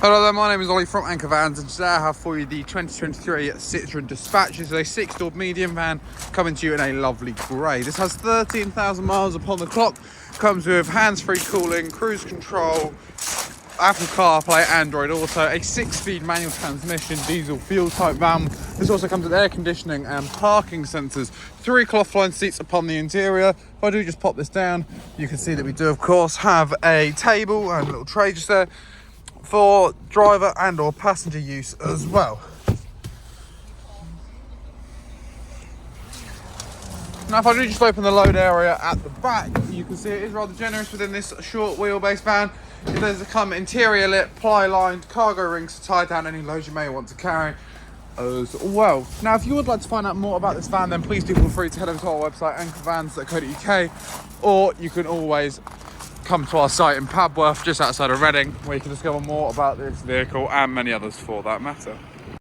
Hello there, my name is Ollie from Anchor Vans, and today I have for you the 2023 Citroen Dispatch. This is a 6-door medium van coming to you in a lovely grey. This has 13,000 miles upon the clock, comes with hands-free cooling, cruise control, Apple CarPlay, Android Auto, a 6-speed manual transmission, diesel fuel type van. This also comes with air conditioning and parking sensors, 3 cloth-lined seats upon the interior. If I do just pop this down, you can see that we do of course have a table and a little tray just there for driver and or passenger use as well. Now if I do just open the load area at the back, you can see it is rather generous within this short wheelbase van. It does come interior lit, ply lined, cargo rings to tie down any loads you may want to carry as well. Now if you would like to find out more about this van, then please do feel free to head over to our website anchorvans.co.uk, or you can always come to our site in Padworth, just outside of Reading, where you can discover more about this vehicle and many others for that matter.